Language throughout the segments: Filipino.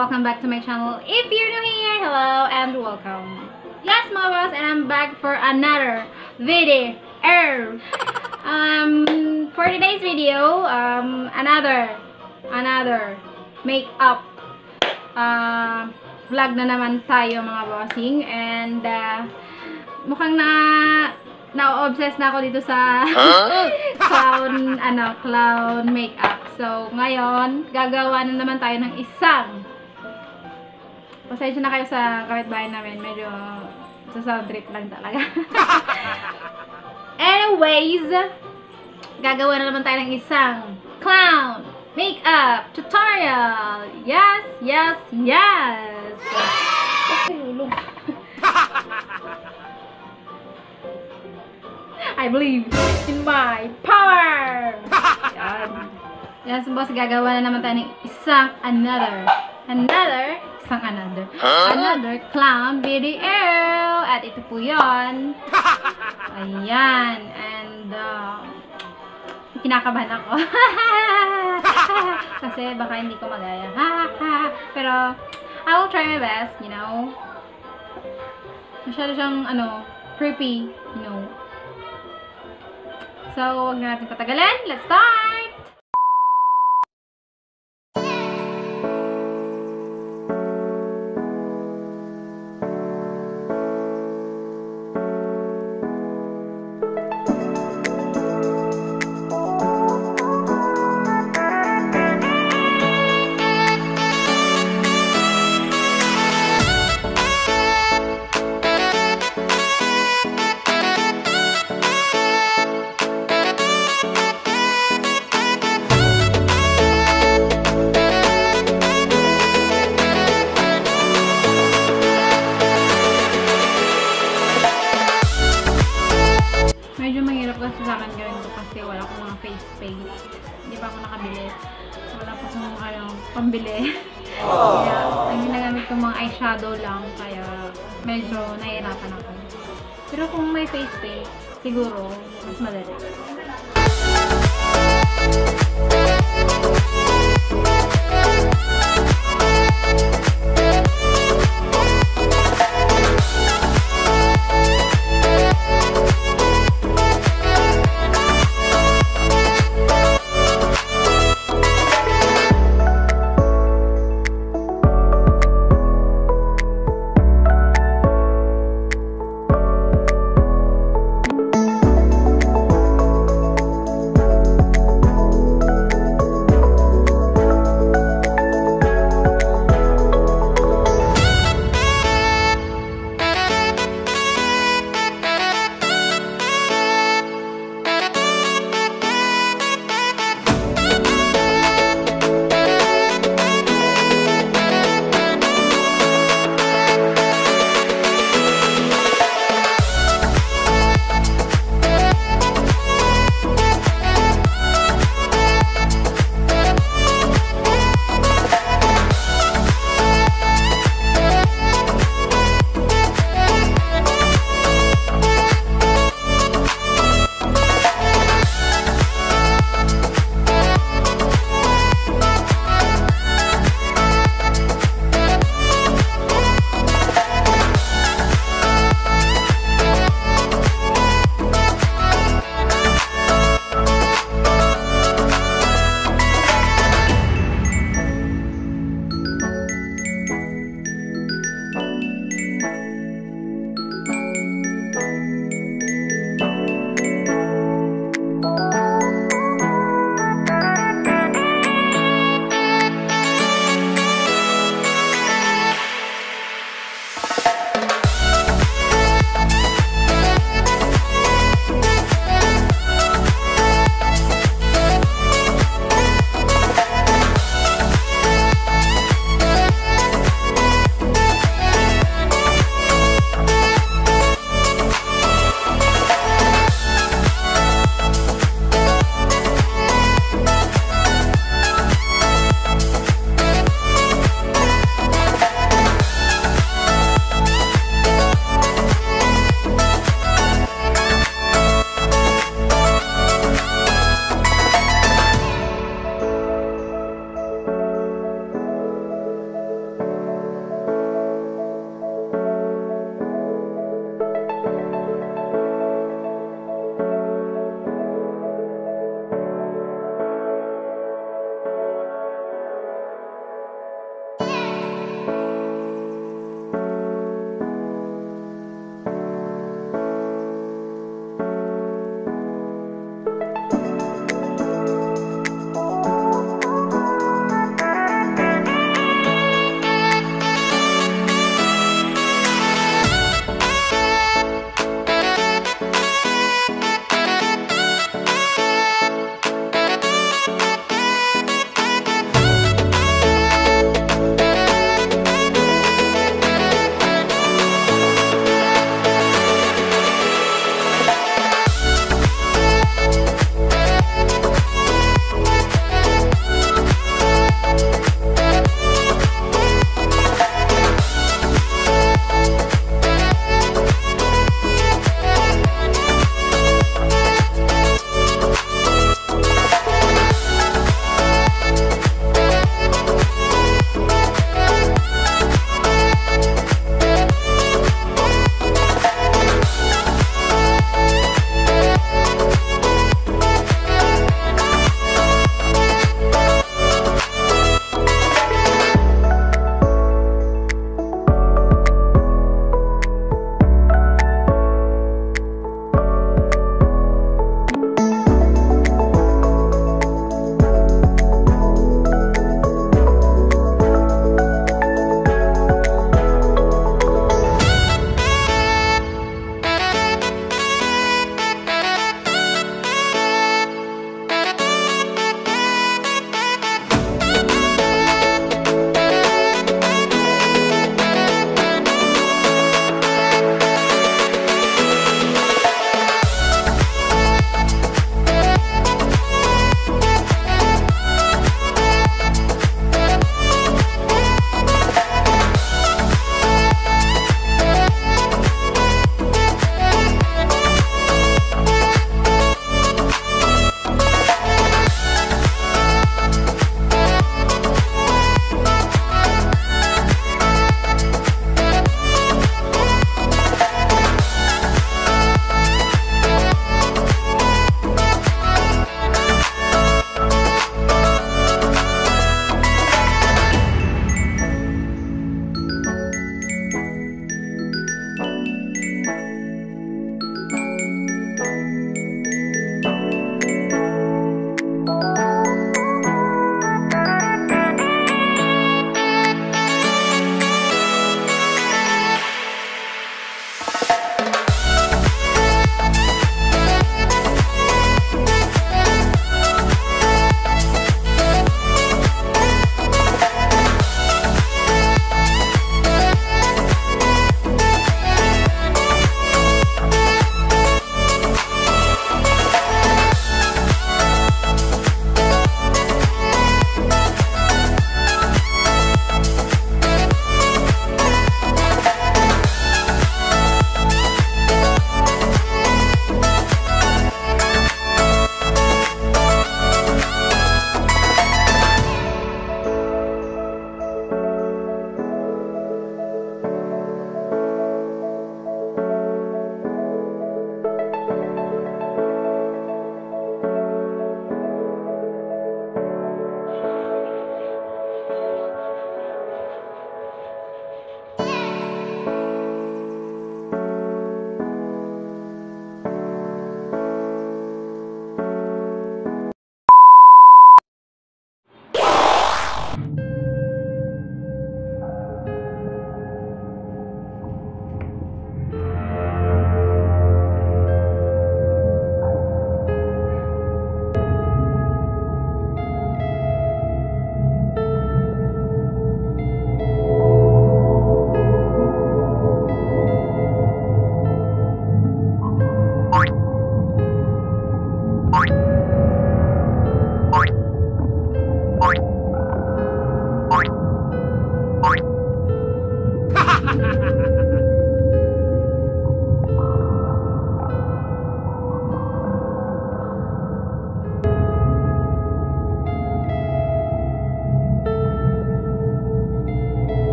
welcome back to my channel. If you're new here, hello and welcome. Yes, mga boss, and I'm back for another video. For today's video, another makeup vlog na naman tayo, mga bossing. And mukhang na-obsess na ako dito sa clown makeup. So, ngayon, gagawa na naman tayo ng isang. Pasensya na kayo sa kapitbahay namin. Medyo sa sound trip lang talaga. Anyways, gagawa na naman tayo ng isang clown makeup tutorial. Yes, yes, yes. I believe in my power. Yan, boss, gagawa na naman tayo ng isang another clown video. At ito po yun. Ayan. And kinakabahan ako. Kasi baka hindi ko magaya. Pero I will try my best, you know. Masyado siyang creepy, you know. So, huwag na natin patagalin. Let's start! Medyo mahirap kasi sa akin gawin ko kasi wala akong mga face paint. Hindi pa ako nakabili. Wala pa akong pambili. Kaya ang ginagamit ko mga eyeshadow lang. Kaya medyo nahihirapan ako. Pero kung may face paint, siguro mas madali.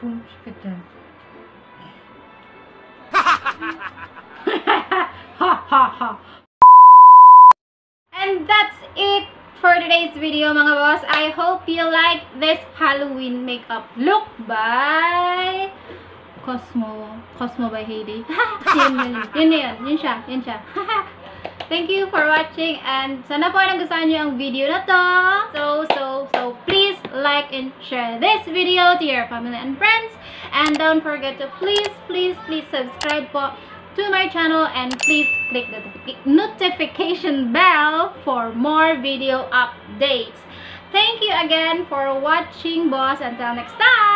Boom, shikata. Ha ha ha. And that's it for today's video, mga boss. I hope you like this Halloween makeup look by Cosmobyhaley. Yun siya. Thank you for watching, and sana po nagustuhan niyo ang video na to. So please like and share this video to your family and friends, and don't forget to please subscribe po to my channel, and please click the notification bell for more video updates. Thank you again for watching, boss. Until next time.